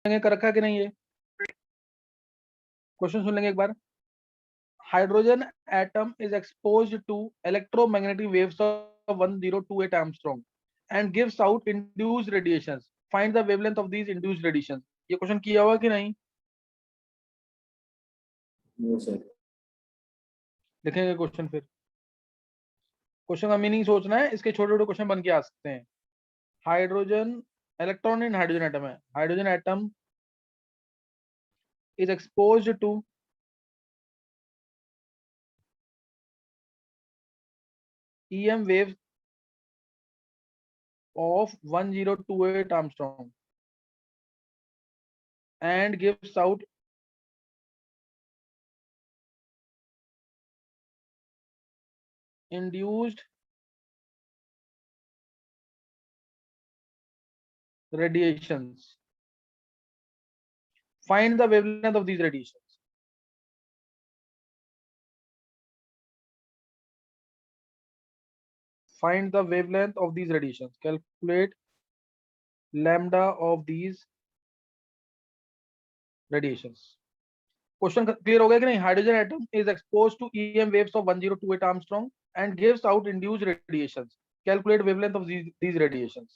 कर रखा कि नहीं ये क्वेश्चन सुन लेंगे एक बार। Hydrogen atom is exposed to electromagnetic waves of 1028 angstrom and gives out induced radiations, find the wavelength of these induced radiations. ये क्वेश्चन किया हुआ कि नहीं? No sir. देखेंगे क्वेश्चन फिर। क्वेश्चन का मीनिंग सोचना है, इसके छोटे छोटे क्वेश्चन बन के आ सकते हैं। Hydrogen electron in hydrogen atom है, hydrogen atom is exposed to EM waves of 1028 Armstrong and gives out induced radiations. Find the wavelength of these radiations. Find the wavelength of these radiations. Calculate lambda of these radiations. Question clear हो गया कि नहीं? Hydrogen atom is expose to EM waves of 1028 Armstrong and gives out induced radiations. Calculate wavelength of these radiations.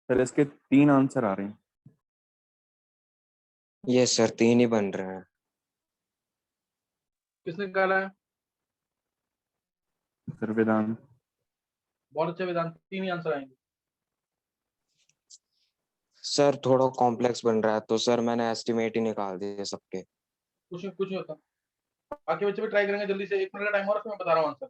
Sir इसके 3 answer आ रहे हैं। Yes sir, 3 ही बन रहे हैं। किसने निकाला है? सर वेदांत। बहुत अच्छे वेदांत, 3 ही आंसर आएंगे। सर थोड़ा कॉम्प्लेक्स बन रहा है, तो सर मैंने एस्टिमेट ही निकाल दिए सबके। कुछ नहीं होता, बाकी बच्चे भी ट्राई करेंगे जल्दी से। 1 मिनट का टाइम और, फिर मैं बता रहा हूँ आंसर।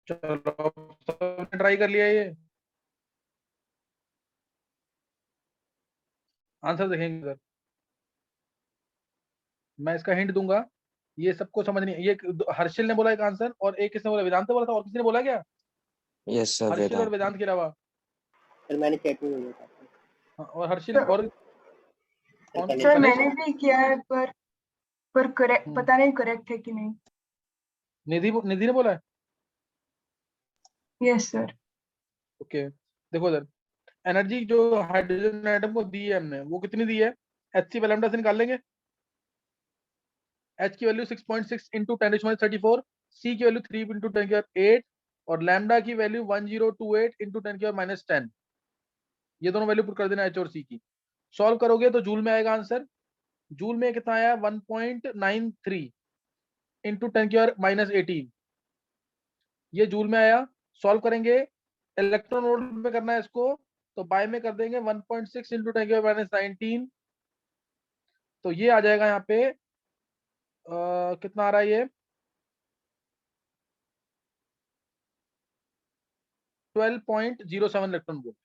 चलो, सबने ट्राई कर लिया ये। आंसर देखेंगे सर, मैं इसका हिंट दूंगा। ये सबको समझ नहीं, ये हर्षिल ने बोला एक आंसर, और एक किसने बोला, वेदांत ने बोला था, और किसी ने बोला क्या? यस सर, हर्षिल और वेदांत। वेदांत के अलावा? सर मैंने चेक नहीं किया था। हाँ, और हर्षिल और कौन? सर कनिष्क? मैंने भी किया है, पर करेक्ट पता नहीं करेक्ट है कि नहीं। निधि निधि ने बोला है। Yes sir. ओके, देखो सर, एनर्जी जो हाइड्रोजन एटम को दी है हमने, वो कितनी दी है? एच सी लैम्डा से निकाल लेंगे। एच की वैल्यू 6.6 इंटू 10⁻34, सी की वैल्यू 3 इंटू 10⁸8, और लैम्डा की वैल्यू 1028 इंटू 10⁻10। ये दोनों वैल्यू पुट कर देना एच और सी की। सॉल्व करोगे तो जूल में आएगा आंसर। जूल में कितना आया? 1.93 इंटू 10⁻18। ये जूल में आया। सॉल्व करेंगे, इलेक्ट्रॉन वोल्ट में करना है इसको, तो बाय में कर देंगे 1.6 इंटू 10⁻19। तो ये आ जाएगा यहाँ पे कितना आ रहा है ये? 12.07 इलेक्ट्रॉन वोल्ट।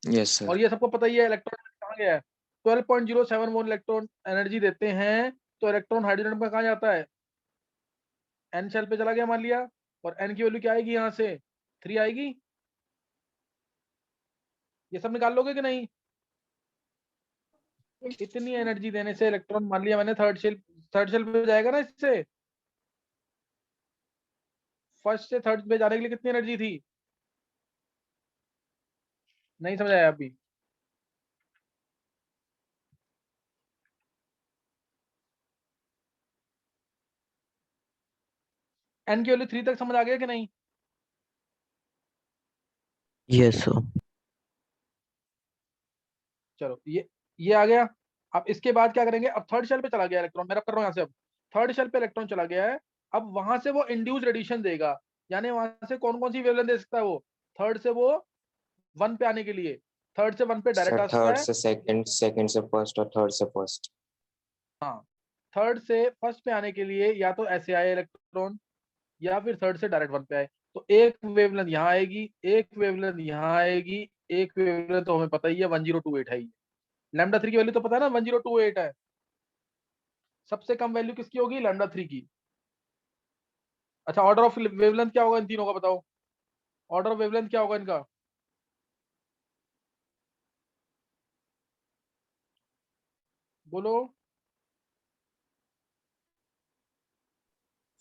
यस और सर। ये सबको पता ही है इलेक्ट्रॉन कहाँ गया है। 12.07 वोल्ट इलेक्ट्रॉन एनर्जी देते हैं, तो इलेक्ट्रॉन हाइड्रोजन में कहाँ जाता है? एन शेल पे चला गया मान लिया, और एन की वैल्यू क्या आएगी यहाँ से? 3 आएगी। ये सब निकाल लोगे कि नहीं? इतनी एनर्जी देने से इलेक्ट्रॉन, मान लिया मैंने थर्ड शेल पे जाएगा ना इससे। फर्स्ट से थर्ड पे जाने के लिए कितनी एनर्जी थी? नहीं समझ आया अभी? एन की वैल्यू 3 तक समझ आ गया कि नहीं? Yes sir. चलो, ये आ गया। अब इसके बाद क्या करेंगे? अब थर्ड शेल पे चला गया इलेक्ट्रॉन, मैं रब कर रहा हूँ यहाँ से। अब थर्ड शेल पे इलेक्ट्रॉन चला गया है। अब वहां से वो इंड्यूस रेडिएशन देगा, यानी वहां से कौन कौन सी वेवलेंथ दे सकता है वो? थर्ड से वो 1 पे आने के लिए, थर्ड से 1 पे डायरेक्ट सर आ सकता थर्ड है। से सेकंड, सेकंड से फर्स्ट और थर्ड से फर्स्ट। हाँ, थर्ड से फर्स्ट पे आने के लिए या तो ऐसे आए इलेक्ट्रॉन, या फिर थर्ड से डायरेक्ट 1 पे आए। तो एक वेवलेंथ यहाँ आएगी, एक वेवलेंथ यहाँ आएगी, एक वेवलेंथ तो हमें पता ही है 1028 है। लैम्डा 3 की वैल्यू तो पता है ना, 1028 है। सबसे कम वैल्यू किसकी होगी? लैम्डा 3 की। अच्छा, ऑर्डर ऑफ वेवलेंथ क्या होगा इन तीनों का, बताओ? ऑर्डर ऑफ वेवलेंथ क्या होगा इनका? बोलो।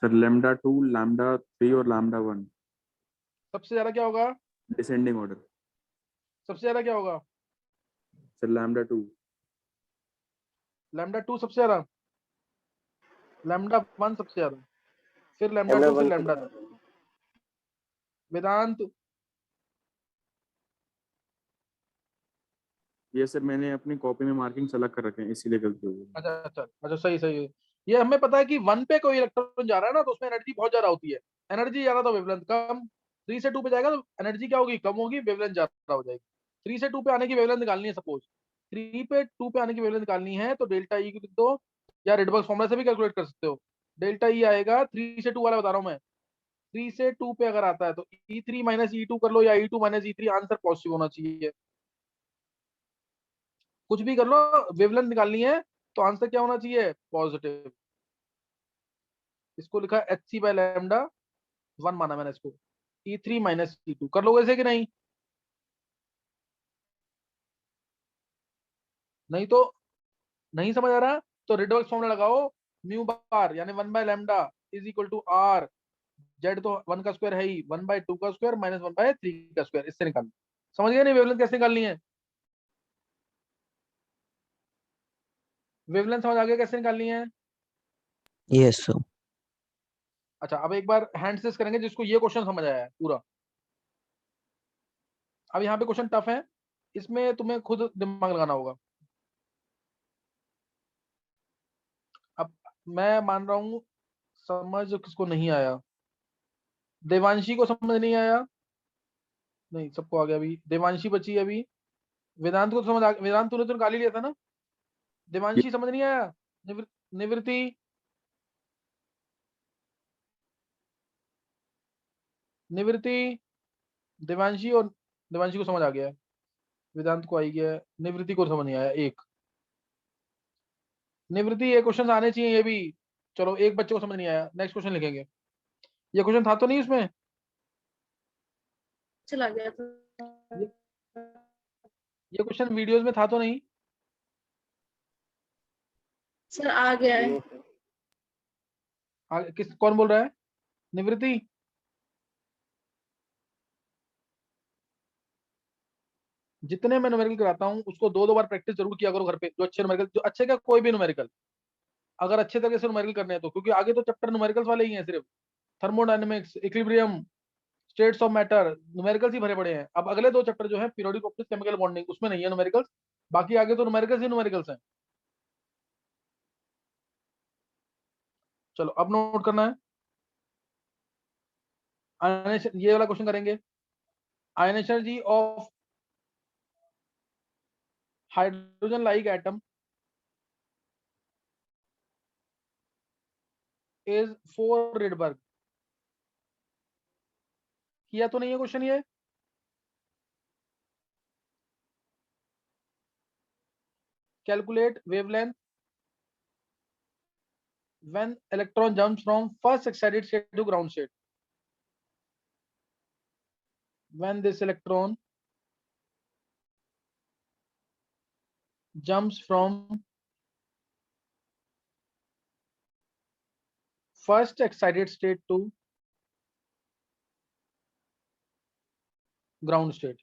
सर लैम्डा 2, लैम्डा 3 और लैम्डा 1 सबसे ज्यादा क्या होगा? Descending order. सबसे ज्यादा क्या होगा? Sir lambda 2। लैम्डा 2 सबसे ज्यादा, लैम्डा 1 सबसे ज्यादा, फिर लैम्डा लैम्डा 2, फिर 1 लैम्डा 3। वेदांत? ये सर मैंने अपनी कॉपी में मार्किंग अलग कर रखे हैं, इसीलिए गलती हो गई। अच्छा अच्छा अच्छा, सही सही है। ये हमें पता है कि 1 पे कोई इलेक्ट्रॉन जा रहा है ना तो उसमें एनर्जी बहुत ज्यादा होती है, एनर्जी ज्यादा तो वेवलेंथ कम। 3 से 2 पे जाएगा तो एनर्जी क्या होगी? कम होगी, वेवलेंथ ज्यादा हो जाएगी। 3 से 2 पे आने की वेवलेंथ निकालनी है, सपोज 3 पे 2 पे आने की वेवलेंथ निकालनी है, तो डेल्टा ई को लिख दो, या रेडबर्ग फॉर्मूला से भी कैलकुलेट कर सकते हो। डेल्टा ई आएगा 3 से 2 वाला बता रहा हूँ मैं। 3 से 2 पे अगर आता है तो E3 माइनस E2 कर लो, या E2 minus E3, answer positive होना चाहिए। कुछ भी कर लो, वेवलेंथ निकालनी है तो आंसर क्या होना चाहिए? पॉजिटिव। इसको लिखा एच सी बाय लैम्डा 1 माना मैंने इसको। E3 माइनस E2 कर लोगे ऐसे कि नहीं? नहीं तो नहीं समझ आ रहा तो रिडक्स फॉर्मूला लगाओ, म्यू बार यानी 1 by lambda is equal to R, Z तो 1 का स्क्वायर है ही, 1/2 का स्क्वायर माइनस 1/3 का स्क्वायर, इससे निकालना। समझ गए नहीं वेवलेंथ कैसे निकालनी है? वेवलेंथ समझ आ गया कैसे निकालनी है? Yes, sir. अच्छा, अब एक बार हैंड से करेंगे जिसको ये क्वेश्चन समझ आया है पूरा। अब यहाँ पे क्वेश्चन टफ है, इसमें तुम्हें खुद दिमाग लगाना होगा। अब मैं मान रहा हूँ समझ किसको नहीं आया। देवांशी को समझ नहीं आया? नहीं, सबको आ गया। अभी देवांशी बची है अभी। वेदांत को तो समझ आ गया, वेदांत तूने तो निकाल ही लिया था ना। ये देवांशी समझ नहीं आया? निवृत्ति? निवृत्ति? देवांशी और देवांशी को समझ आ गया है, वेदांत को आ ही गया है, निवृत्ति को समझ नहीं आया। एक निवृत्ति, ये क्वेश्चन आने चाहिए ये भी। चलो, एक बच्चे को समझ नहीं आया, नेक्स्ट क्वेश्चन लिखेंगे। ये क्वेश्चन था तो नहीं उसमें? चला गया ये था। ये क्वेश्चन वीडियोस में था तो नहीं? सर आ गया है। किस कौन बोल रहा है? निवृत्ति? जितने मैं न्यूमेरिकल कराता हूँ उसको 2-2 बार प्रैक्टिस जरूर किया करो घर पे। जो अच्छे न्यूमेरिकल, जो अच्छे क्या कोई भी न्यूमेरिकल, अगर अच्छे तरीके से न्यूमेरिकल करने हैं तो, क्योंकि आगे तो चैप्टर न्यूमेरिकल्स वाले ही हैं सिर्फ। Thermodynamics, equilibrium, states of matter, numericals ही भरे पड़े हैं। अब अगले 2 चैप्टर जो है पीरियोडिक प्रॉपर्टीज, केमिकल बॉन्डिंग, उसमें नहीं है न्यूमेरिकल्स। बाकी आगे तो न्यूमेरिकल्स ही न्यूमेरिकल्स हैं। चलो अब नोट करना है। ये वाला क्वेश्चन करेंगे। Ionisation energy of hydrogen like atom is 4 Rydberg. किया तो नहीं है क्वेश्चन ये? Calculate wavelength when electron jumps from first excited state to ground state. When this electron jumps from first excited state to ground state,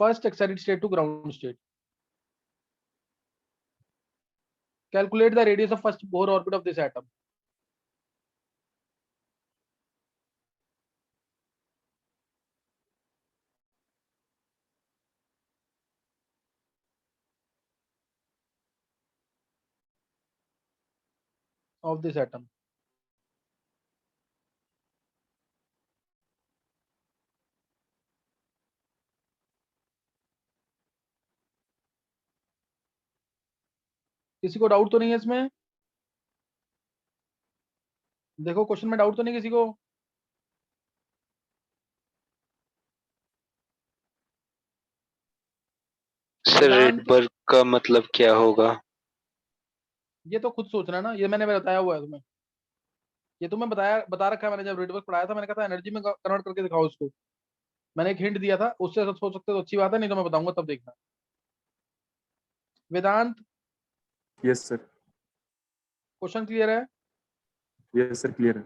first excited state to ground state, calculate the radius of first Bohr orbit of this atom. Of this atom. किसी को doubt तो नहीं है इसमें? देखो question में doubt तो नहीं किसी को? सर रेडबर्ग का मतलब क्या होगा? ये तो खुद सोचना है ना, ये मैंने बताया हुआ है तुम्हें। ये तुम्हें बता रखा है मैंने, जब रेडबर्ग पढ़ाया था मैंने कहा था एनर्जी में कन्वर्ट करके दिखाओ इसको। मैंने एक हिंट दिया था, उससे सब सोच सकते हो तो अच्छी बात है, नहीं तो मैं बताऊंगा तब देखना। वेदांत, यस सर। क्वेश्चन क्लियर है? यस सर, क्लियर है।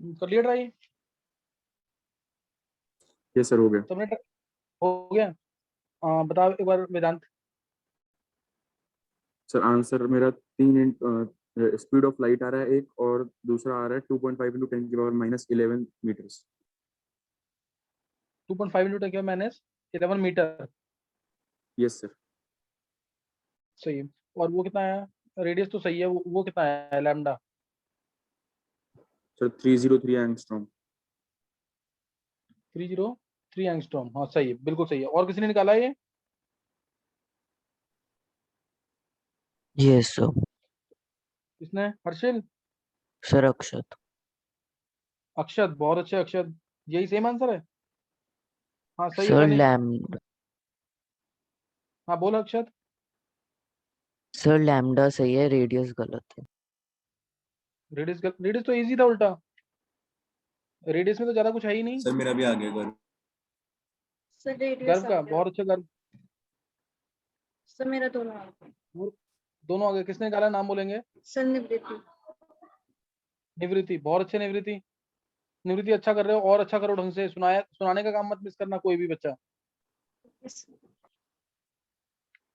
कर लिया ट्राई? ये सर हो गया। सबने हो गया? बताओ एक बार वेदांत। सर आंसर मेरा 3 स्पीड ऑफ लाइट आ रहा है एक, और दूसरा आ रहा है 2.5 इंटू 10 की power -11 metres. 2.5 into 10 minus 11 metre. Yes sir. सही है। और वो कितना है? रेडियस तो सही है, वो कितना है लैम्डा? Sir 303 angstrom. 303 एंगस्ट्रॉम। हाँ सही है, बिल्कुल सही है। और किसी ने निकाला है ये? Yes, sir. किसने? हर्षिल? Sir, Akshat. अक्षत, बहुत अच्छे अक्षत। यही सेम आंसर है? हाँ सही है Sir, तनिष्क। lambda. हाँ बोल अक्षत। Sir, lambda सही है, रेडियस गलत है। रेडियस तो इजी था उल्टा। रेडियस में तो ज्यादा कुछ है ही नहीं। सर मेरा भी आ गया गर्व। सर रेडियस गर्व आ का गया। बहुत अच्छा गर्व। सर मेरा दोनों आ गया। वो दोनों आ गए। किसने निकाला? नाम बोलेंगे। सर निवृत्ति। निवृत्ति, बहुत अच्छे निवृत्ति। निवृत्ति अच्छा कर रहे हो, और अच्छा करो ढंग से। सुनाने का काम मत मिस करना कोई भी बच्चा। Yes.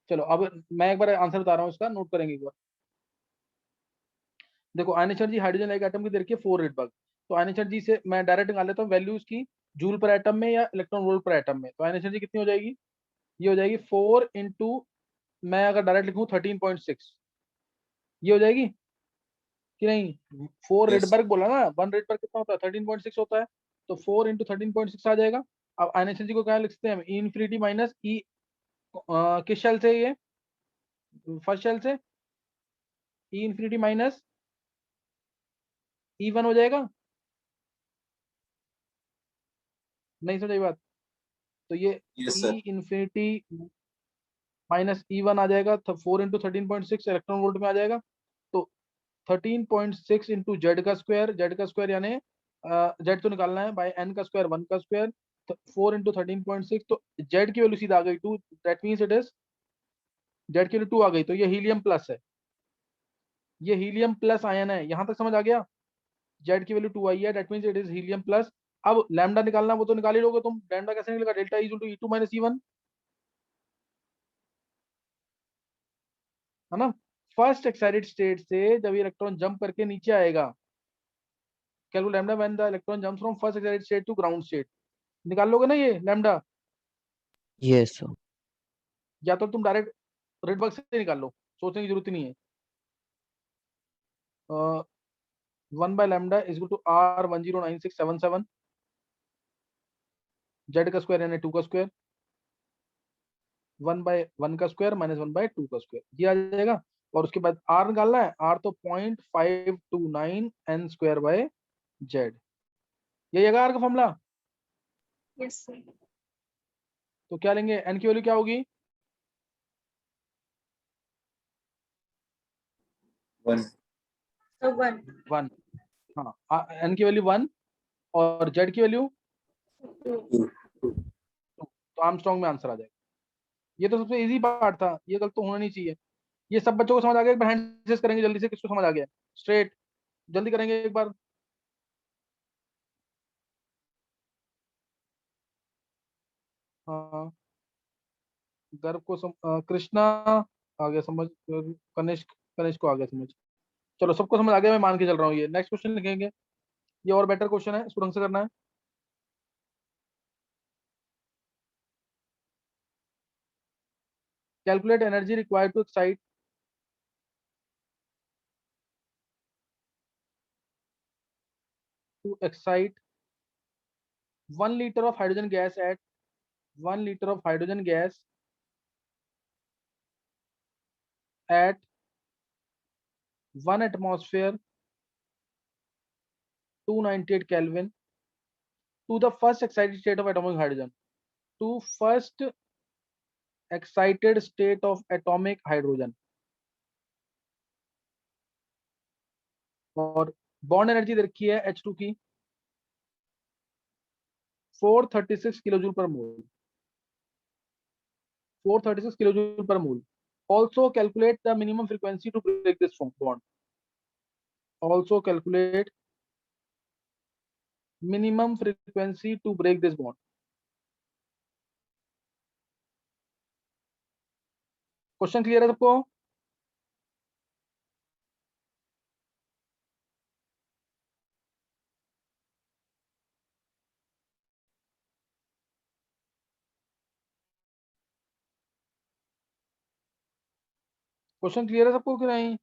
चलो अब मैं एक बार आंसर बता रहा हूँ इसका, नोट करेंगे एक बार। देखो ion energy hydrogen like atom की दे रखी है 4 रेडबर्ग। तो आयन एनर्जी से मैं डायरेक्ट निकाल लेता हूँ वैल्यू उसकी, जूल पर एटम में या इलेक्ट्रॉन वोल्ट पर एटम में। तो आयन एनर्जी कितनी हो जाएगी? ये हो जाएगी 4 इंटू, मैं अगर डायरेक्ट लिखूँ 13.6, ये हो जाएगी कि नहीं? 4 Yes. रेडबर्ग बोला ना, 1 रेडबर्ग कितना होता है? 13.6 होता है। तो 4 इंटू 13.6 आ जाएगा। अब आयन एनर्जी को क्या लिख सकते हैं हम? ई इन्फिनिटी माइनस ई, किस शेल से? ये फर्स्ट शेल से। ई इन्फिनिटी माइनस ई वन हो जाएगा। नहीं समझ आई बात? तो ये Yes sir. ई इन्फिनिटी माइनस ई वन आ जाएगा। 4 इंटू 13.6 इलेक्ट्रॉन वोल्ट में आ जाएगा। तो 13.6 इंटू जेड का स्क्वायर, जेड का स्क्वायर यानी जेड तो निकालना है, बाय एन का स्क्वायर 1 का स्क्वायर। 4 इंटू 13.6, तो जेड की वैल्यू सीधा आ गई 2। That means it is, Z की वैल्यू 2 आ गई, तो ये हीलियम प्लस है। ये हीलियम प्लस आयन है। यहां तक समझ आ गया? जेड की वैल्यू 2 आई है, that means it is helium plus. अब लैम्डा निकालना, वो तो निकाल ही लोगे तुम। लैम्डा कैसे निकलेगा? Delta is to E two minus E one, है ना? फर्स्ट एक्साइटेड स्टेट से जब ये इलेक्ट्रॉन जंप करके नीचे आएगा, calculate lambda when the electron jumps from first excited state to ground state. निकाल लोगे ना ये लैम्डा? Yes, sir. या तो तुम डायरेक्ट रेडबर्ग से निकाल लो, सोचने की जरूरत ही नहीं है। 1 by lambda is to R 109677, Z का स्क्वायर यानी 2 का स्क्वायर, 1 बाय 1 का स्क्वायर माइनस 1 बाय 2 का स्क्वायर, ये आ जाएगा। और उसके बाद आर निकालना है। आर तो 0.529 एन स्क्वायर बाय जेड, यही है आर का फॉर्मूला। Yes sir. तो क्या लेंगे? एन की वैल्यू क्या होगी? 1. So 1. 1। हाँ, एन की वैल्यू 1 और जेड की वैल्यू 2. 2। तो आर्मस्ट्रांग में आंसर आ जाएगा। ये तो सबसे इजी पार्ट था, ये गलत तो होना नहीं चाहिए। ये सब बच्चों को समझ आ गया? एक बार हैंड रेज करेंगे जल्दी से, किसको समझ आ गया? स्ट्रेट जल्दी करेंगे एक बार। हाँ, गर्व को कृष्णा आ गया समझ। कनिष्क, कनिष्क को आ गया समझ। चलो सबको समझ आ गया, मैं मान के चल रहा हूँ। ये नेक्स्ट क्वेश्चन लिखेंगे, ये और बेटर क्वेश्चन है, इसको ढंग से करना है। Calculate energy required to excite 1 liter of hydrogen gas at 1 liter of hydrogen gas at 1 atmosphere 298 Kelvin to the first excited state of atomic hydrogen. To first excited state of atomic hydrogen. और bond energy दे रखी है H2 की 436 kilojoule पर मोल, 436 kilojoule पर मोल। Also calculate the minimum frequency to break this bond. Also calculate minimum frequency to break this bond? Question clear है सबको? Question clear है सबको कि नहीं?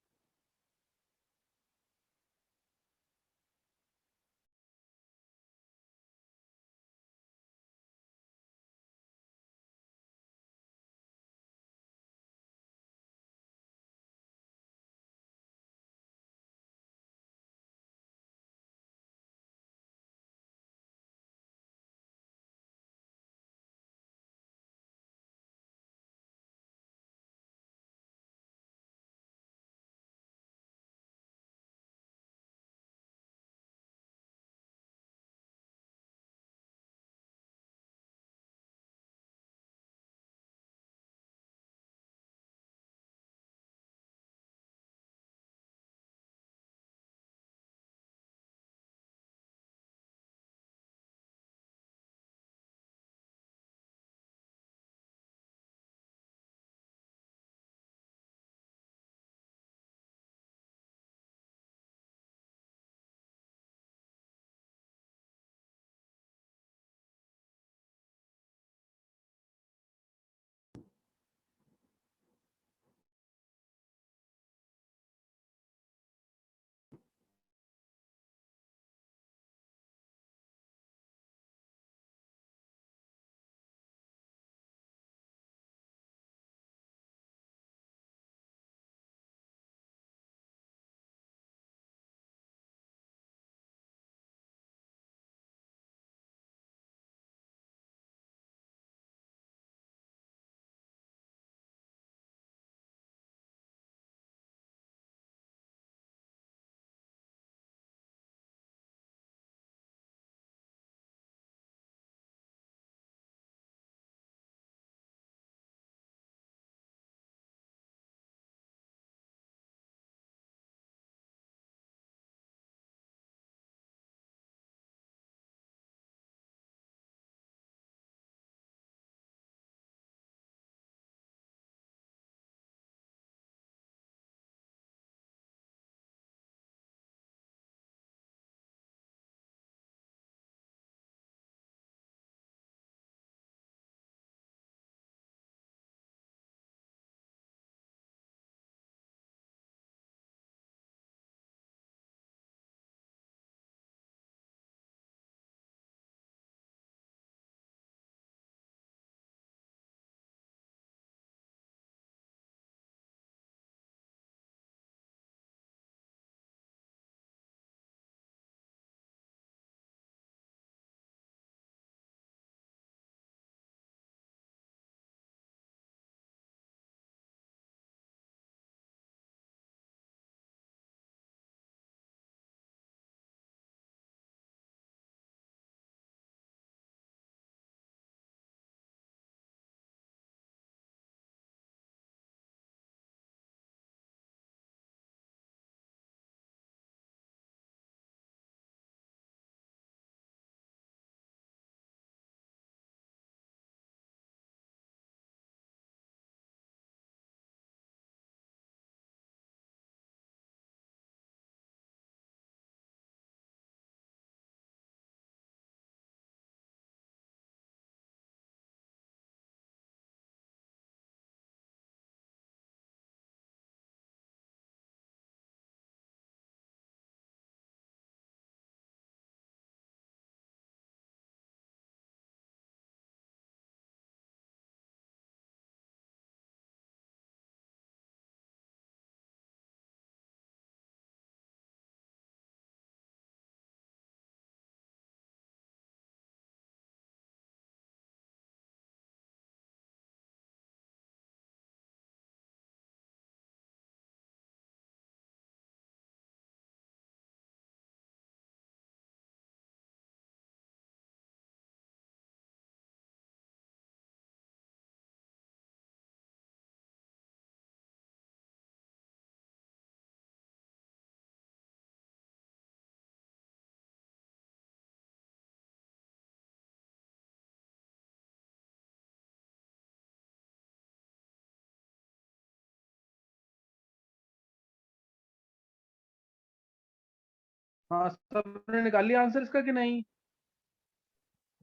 हाँ सर ने निकाल लिया आंसर इसका कि नहीं?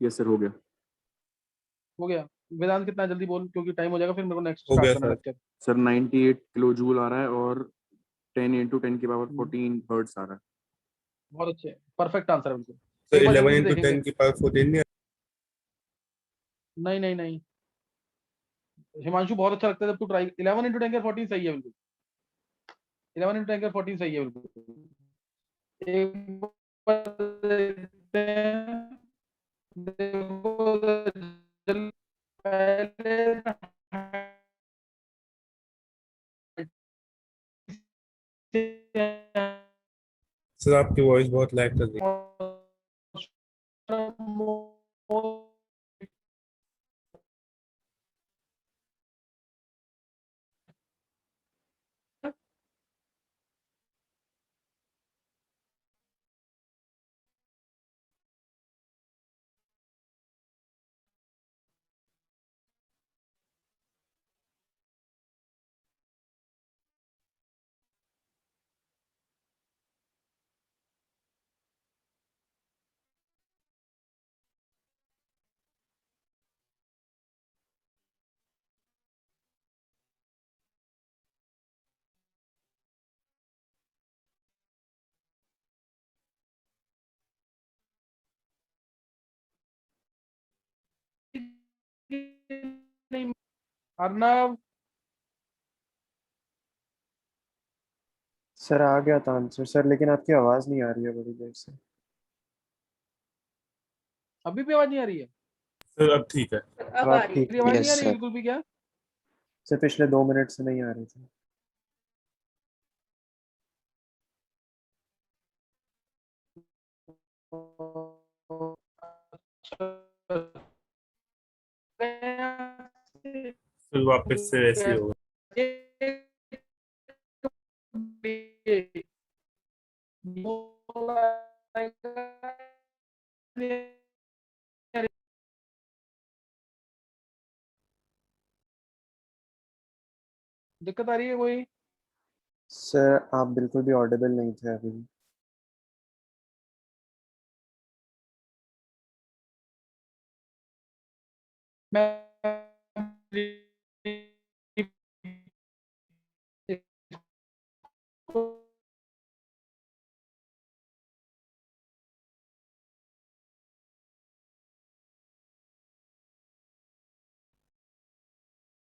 यस सर, हो गया। हो गया। वेदांत कितना जल्दी बोल, क्योंकि टाइम हो जाएगा फिर मेरे को नेक्स्ट हो स्टार्ट गया करना sir. Lecture. Sir 98 kilo joule आ रहा है और 10 इंटू 10 की पावर हम्म। 14 हर्ट्स आ रहा है। बहुत अच्छे, परफेक्ट आंसर बिल्कुल। सर एक बार 11 जल्दी से इंटू देखेंगे। 10 की पावर 14 नहीं नहीं नहीं नहीं, हिमांशु बहुत अच्छा लगता है जब तू ट्राई। 11 इंटू 10 का 14 सही है बिल्कुल। 11 इंटू 10 का 14 सही है बिल्कुल। एक बार देखते हैं। देखो पहले सर, आपकी वॉइस बहुत लैग कर रही है। अर्नव, सर आ गया था आंसर सर, लेकिन आपकी आवाज नहीं आ रही है बड़ी देर से। अभी भी आवाज नहीं आ रही है? सर अब ठीक है। अब अब आ आप रही है। ठीक मेरी आवाज नहीं आ यस रही सर। बिल्कुल भी क्या? सर पिछले 2 मिनट से नहीं आ रही थी। फिर वापस से ऐसे ही होगा। दिक्कत आ रही है कोई? सर आप बिल्कुल भी ऑडिबल नहीं थे अभी भी।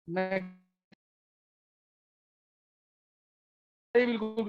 मैं बिल्कुल